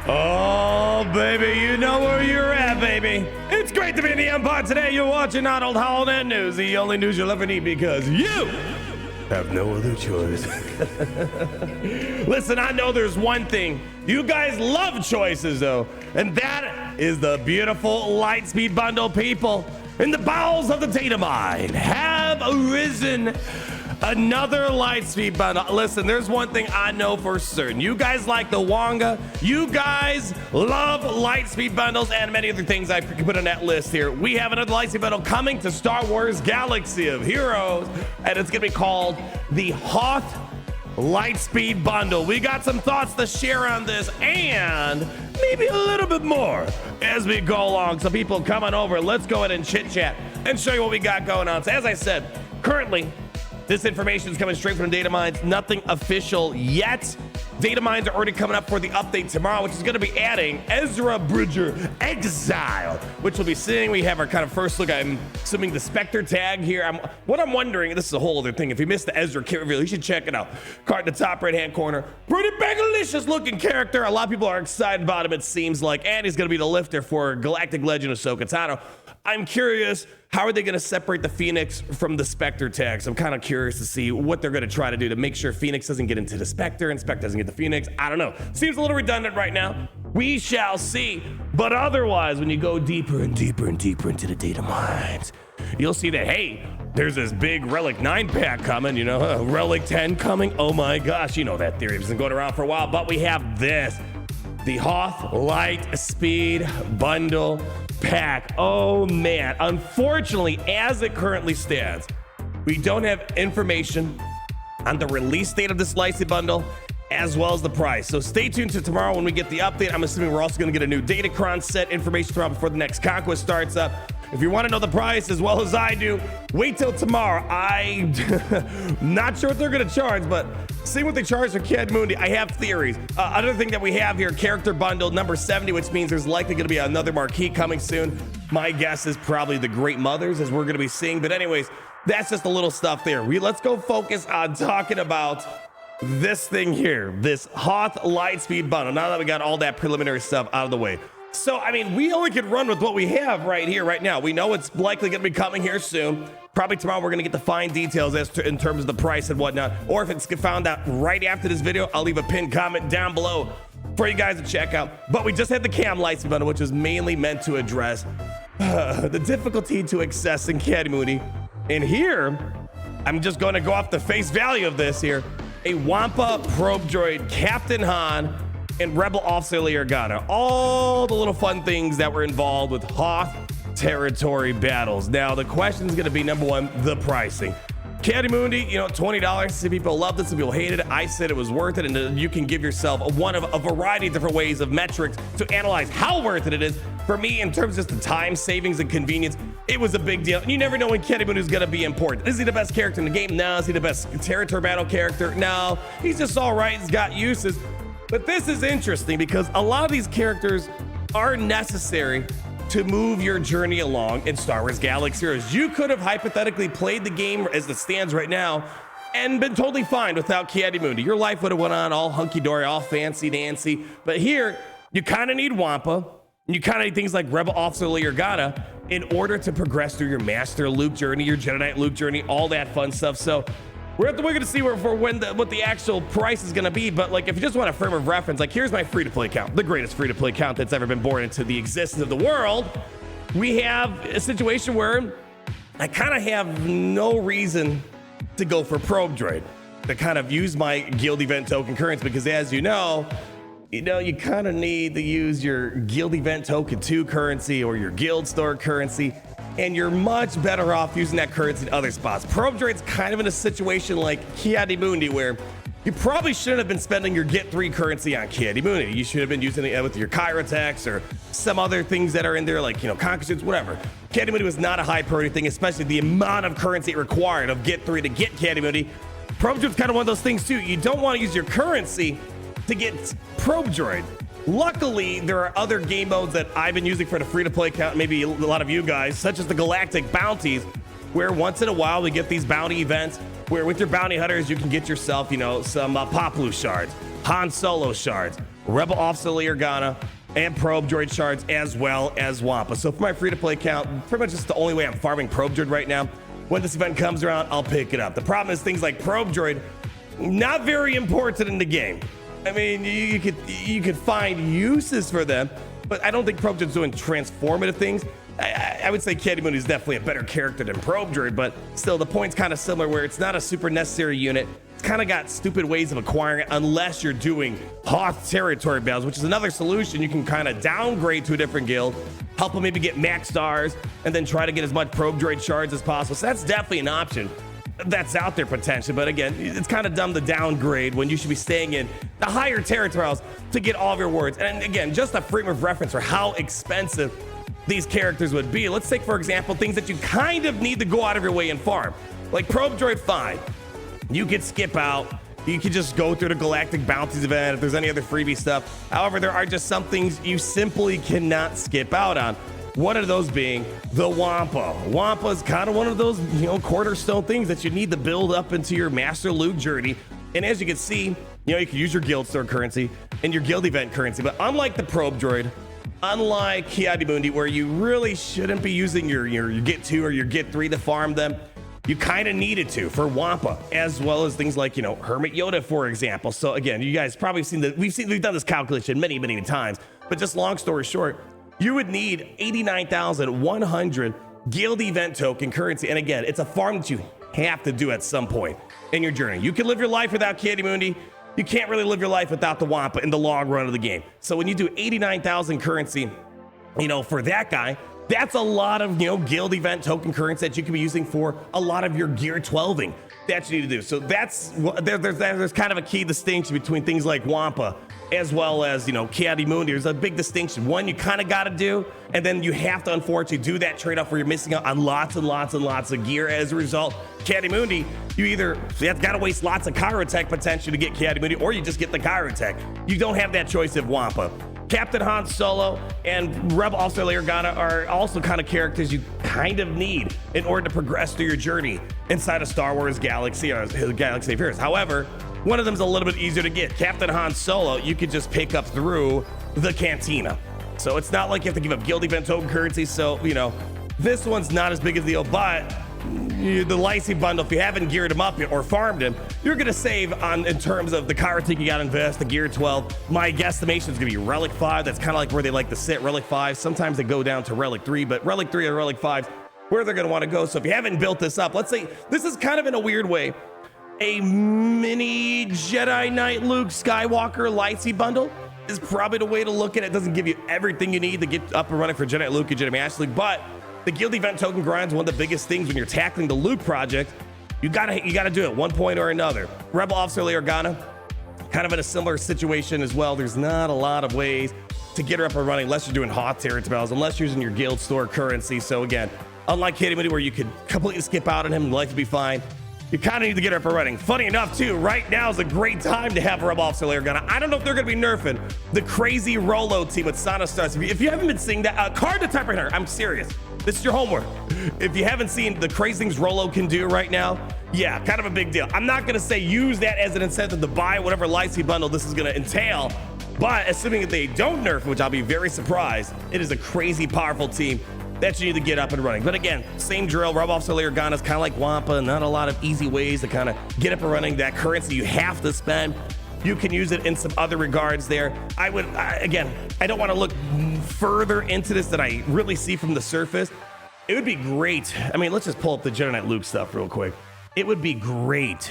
Oh, baby, you know where you're at, baby. It's great to be in the Empire today. You're watching Arnold Holiday News, the only news you'll ever need because you have no other choice. Listen, I know there's one thing. You guys love choices, though, and that is the beautiful Lightspeed Bundle people. In the bowels of the Datamine have arisen another Lightspeed Bundle. Listen, there's one thing I know for certain. You guys like the Wampa. You guys love Lightspeed Bundles and many other things I put on that list here. We have another Lightspeed Bundle coming to Star Wars Galaxy of Heroes, and it's going to be called the Hoth Lightspeed Bundle. We got some thoughts to share on this and maybe a little bit more as we go along. So people coming over, let's go ahead and chit chat and show you what we got going on. So as I said, currently this information is coming straight from Datamine. Nothing official yet. Datamines are already coming up for the update tomorrow, which is going to be adding Ezra Bridger Exile, which we'll be seeing. We have our kind of first look. I'm assuming the Spectre tag here. What I'm wondering, this is a whole other thing. If you missed the Ezra kit reveal, you should check it out. Card in the top right-hand corner. Pretty bagalicious looking character. A lot of people are excited about him, it seems like. And he's going to be the lifter for Galactic Legend Ahsoka Tano. I'm curious, how are they going to separate the Phoenix from the Spectre tags? I'm kind of curious to see what they're going to try to do to make sure Phoenix doesn't get into the Spectre and Spectre doesn't get the Phoenix. I don't know. Seems a little redundant right now. We shall see. But otherwise, when you go deeper and deeper and deeper into the data mines, you'll see that, hey, there's this big Relic 9 pack coming, you know, Relic 10 coming. Oh my gosh, you know that theory has been going around for a while, but we have this, the Hoth Lightspeed Bundle pack. Oh man, unfortunately, as it currently stands, we don't have information on the release date of this Lightspeed Bundle as well as the price. So stay tuned to tomorrow when we get the update. I'm assuming we're also going to get a new Datacron set information tomorrow before the next Conquest starts up. If you want to know the price as well as I do, wait till tomorrow. I'm not sure what they're going to charge, but seeing what they charge for Cadmundi, I have theories. Another thing that we have here, character bundle number 70, which means there's likely going to be another marquee coming soon. My guess is probably the Great Mothers, as we're going to be seeing. But anyways, that's just a little stuff there. Let's go focus on talking about this thing here, this Hoth Lightspeed Bundle. Now that we got all that preliminary stuff out of the way. So, I mean, we only can run with what we have right here, right now. We know it's likely going to be coming here soon. Probably tomorrow we're going to get the fine details as to in terms of the price and whatnot. Or if it's found out right after this video, I'll leave a pinned comment down below for you guys to check out. But we just had the Cam Lightspeed Bundle, which is mainly meant to address the difficulty to accessing Cadmundi. And here, I'm just going to go off the face value of this here. A Wampa probe droid, Captain Han, and Rebel Officer Organa. All the little fun things that were involved with Hoth territory battles. Now, the question is going to be, number one, the pricing. Cadmundi, you know, $20. Some people loved it, some people hated it. I said it was worth it, and you can give yourself one of a variety of different ways of metrics to analyze how worth it is. For me, in terms of just the time savings and convenience, it was a big deal. And you never know when Cadmundi is going to be important. Is he the best character in the game? No. Is he the best territory battle character? No. He's just all right. He's got uses. But this is interesting because a lot of these characters are necessary to move your journey along in Star Wars Galaxy Heroes. You could have hypothetically played the game as it stands right now and been totally fine without Cadmundi. Your life would have went on all hunky-dory, all fancy-dancy. But here, you kind of need Wampa, and you kind of need things like Rebel Officer Organa in order to progress through your Master Luke journey, your Jedi Knight Luke journey, all that fun stuff. So we're going to see what the actual price is going to be. But like, if you just want a frame of reference, like here's my free-to-play count, the greatest free-to-play count that's ever been born into the existence of the world. We have a situation where I kind of have no reason to go for probe droid, to kind of use my guild event token currency, because as you know, you kind of need to use your guild event token 2 currency or your guild store currency, and you're much better off using that currency in other spots. Probe droid's kind of in a situation like Cadmundi, where you probably shouldn't have been spending your Get 3 currency on Cadmundi. You should have been using it with your Kyra attacks or some other things that are in there, like, Conquest, whatever. Cadmundi was not a high priority thing, especially the amount of currency required of Get 3 to get Cadmundi. Probe droid's kind of one of those things too. You don't want to use your currency to get probe droid. Luckily, there are other game modes that I've been using for the free-to-play account, maybe a lot of you guys, such as the Galactic Bounties, where once in a while we get these bounty events where with your bounty hunters, you can get yourself, some Poplu shards, Han Solo shards, Rebel Officer Organa, and Probe Droid shards, as well as Wampa. So for my free-to-play account, pretty much just the only way I'm farming Probe Droid right now. When this event comes around, I'll pick it up. The problem is things like Probe Droid, not very important in the game. I mean, you could find uses for them, but I don't think Probe Droid's doing transformative things. I would say Kiadi is definitely a better character than Probe Droid, but still the point's kind of similar where it's not a super necessary unit. It's kind of got stupid ways of acquiring it unless you're doing Hoth territory battles, which is another solution. You can kind of downgrade to a different guild, help them maybe get max stars, and then try to get as much Probe Droid shards as possible. So that's definitely an option that's out there potentially, but again, it's kind of dumb to downgrade when you should be staying in the higher territorials to get all of your rewards. And again, just a frame of reference for how expensive these characters would be. Let's take, for example, things that you kind of need to go out of your way and farm. Like Probe Droid, fine. You could skip out. You could just go through the Galactic Bounties event if there's any other freebie stuff. However, there are just some things you simply cannot skip out on. One of those being the Wampa. Wampa is kind of one of those, cornerstone things that you need to build up into your Master Luke journey. And as you can see, you can use your guild store currency and your guild event currency. But unlike the Probe Droid, unlike Kiadi Mundi, where you really shouldn't be using your Get 2 or your Get 3 to farm them, you kind of needed to for Wampa, as well as things like, Hermit Yoda, for example. So again, you guys probably seen that we've done this calculation many, many times, but just long story short, you would need 89,100 guild event token currency. And again, it's a farm that you have to do at some point in your journey. You can live your life without Kiadi Mundi. You can't really live your life without the Wampa in the long run of the game. So when you do 89,000 currency, for that guy, that's a lot of, guild event token currency that you can be using for a lot of your gear 12ing that you need to do. So there's kind of a key distinction between things like Wampa as well as, Kiadi Mundi. There's a big distinction. One you kind of got to do, and then you have to unfortunately do that trade-off where you're missing out on lots and lots and lots of gear. As a result, Kiadi Mundi, you got to waste lots of Kyrotech potential to get Kiadi Mundi, or you just get the Kyrotech. You don't have that choice of Wampa. Captain Han Solo and Rebel Officer Organa are also kind of characters you kind of need in order to progress through your journey inside of Star Wars Galaxy or Galaxy of Heroes. However, one of them is a little bit easier to get. Captain Han Solo, you could just pick up through the Cantina. So it's not like you have to give up guild event token currency. So, this one's not as big a deal, but the Lightspeed Bundle, if you haven't geared them up yet or farmed him, you're going to save in terms of the Kyrotech you got to invest, the Gear 12. My guesstimation is going to be Relic 5. That's kind of like where they like to sit, Relic 5. Sometimes they go down to Relic 3, but Relic 3 or Relic 5, where they're going to want to go. So if you haven't built this up, let's say this is kind of in a weird way a mini Jedi Knight Luke Skywalker Lightspeed Bundle is probably the way to look at it. It doesn't give you everything you need to get up and running for Jedi Knight Luke and Jedi Master Luke, but the guild event token grind is one of the biggest things when you're tackling the Luke project. You gotta do it at one point or another. Rebel Officer Organa, kind of in a similar situation as well. There's not a lot of ways to get her up and running unless you're doing Hoth territory battles, unless you're using your guild store currency. So again, unlike Kiadi Mundi where you could completely skip out on him and life would be fine, you kind of need to get her up and running. Funny enough, too, right now is a great time to have Rebel Officer Organa. I don't know if they're going to be nerfing the crazy Rolo team with Sana Stars. If you haven't been seeing that, card to type right here. I'm serious. This is your homework. If you haven't seen the crazy things Rolo can do right now, yeah, kind of a big deal. I'm not going to say use that as an incentive to buy whatever Lightspeed Bundle this is going to entail, but assuming that they don't nerf, which I'll be very surprised, it is a crazy powerful team that you need to get up and running. But again, same drill. Rebel Officer Organa is kind of like Wampa. Not a lot of easy ways to kind of get up and running. That currency you have to spend, you can use it in some other regards there. Again, I don't want to look further into this than I really see from the surface. It would be great. I mean, let's just pull up the Jedi Knight Luke stuff real quick. It would be great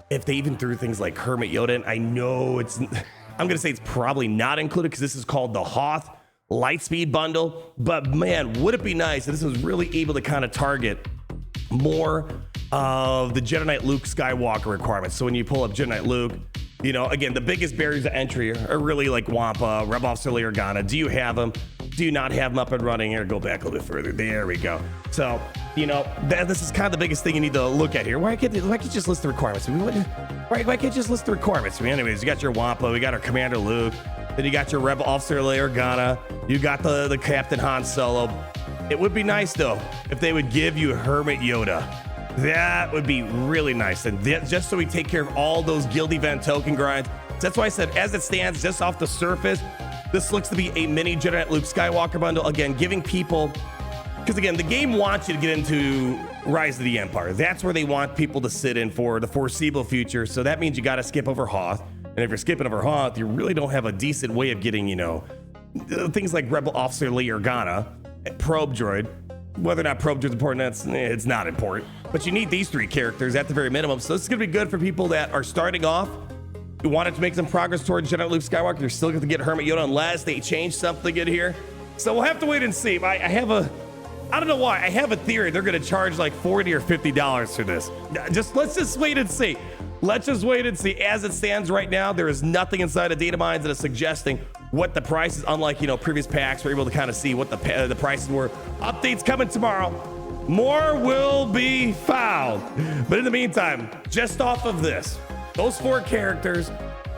if they even threw things like Hermit Yoda. And I know I'm going to say it's probably not included because this is called the Hoth Lightspeed Bundle, but man, would it be nice if this was really able to kind of target more of the Jedi Knight Luke Skywalker requirements. So when you pull up Jedi Knight Luke, again, the biggest barriers to entry are really like Wampa, Rebel Officer Organa. Do you have them? Do you not have them up and running? Here, go back a little bit further. There we go. So, this is kind of the biggest thing you need to look at here. Why can't you just list the requirements? Why can't you just list the requirements? Anyways, you got your Wampa, we got our Commander Luke, then you got your Rebel Officer Organa, you got the Captain Han Solo. It would be nice, though, if they would give you Hermit Yoda. That would be really nice. And just so we take care of all those guild event token grinds, That's why I said, as it stands, just off the surface, this looks to be a mini Jedi Luke Skywalker bundle. Again, giving people, because again, the game wants you to get into Rise of the Empire. That's where they want people to sit in for the foreseeable future. So that means you got to skip over Hoth. And if you're skipping over Hoth, you really don't have a decent way of getting, you know, things like Rebel Officer Leia Organa, Probe Droid. Whether or not Probe Droid's important, it's not important. But you need these 3 characters at the very minimum. So this is going to be good for people that are starting off, who wanted to make some progress towards Jedi Luke Skywalker. You're still going to get Hermit Yoda unless they change something in here. So we'll have to wait and see. I don't know why. I have a theory they're going to charge like $40 or $50 for this. Let's just wait and see. Let's just wait and see. As it stands right now, there is nothing inside of Datamine that is suggesting what the price is. Unlike, you know, previous packs, we're able to kind of see what the prices were. Updates coming tomorrow. More will be found. But in the meantime, just off of this, those 4 characters,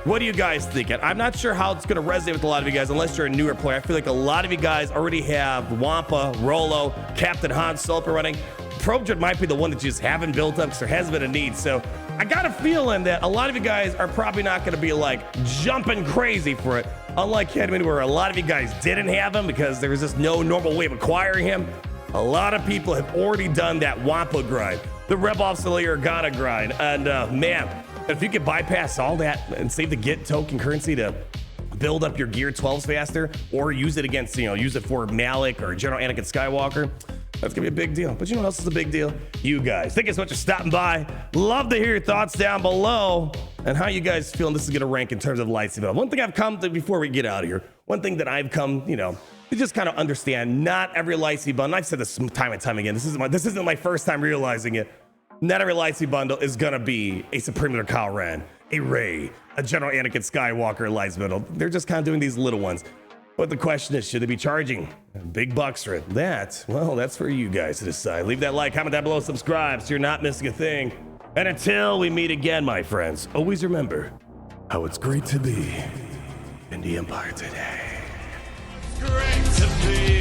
what do you guys think? I'm not sure how it's going to resonate with a lot of you guys unless you're a newer player. I feel like a lot of you guys already have Wampa, Rolo, Captain Han Solo running. Probe Droid might be the one that you just haven't built up because there has been a need. So I got a feeling that a lot of you guys are probably not going to be like jumping crazy for it. Unlike Datamine, where a lot of you guys didn't have him because there was just no normal way of acquiring him. A lot of people have already done that Wampa grind, the Rebel Officer Leia Organa grind. And man, if you could bypass all that and save the Git token currency to build up your Gear 12s faster, or use it against, you know, use it for Malik or General Anakin Skywalker, that's gonna be a big deal. But you know what else is a big deal? You guys. Thank you so much for stopping by. Love to hear your thoughts down below and how you guys feeling this is gonna rank in terms of lightsaber. One thing I've come to, before we get out of here, one thing that I've come, you know, to just kind of understand, not every lightsaber bundle, I've said this time and time again, this isn't my first time realizing it. Not every lightsaber bundle is gonna be a Supreme Leader Kylo Ren, a Rey, a General Anakin Skywalker lightsaber bundle. They're just kind of doing these little ones. But the question is, should they be charging big bucks for it? Well, that's for you guys to decide. Leave that like, comment down below, subscribe so you're not missing a thing. And until we meet again, my friends, always remember how it's great to be in the Empire today. Great to be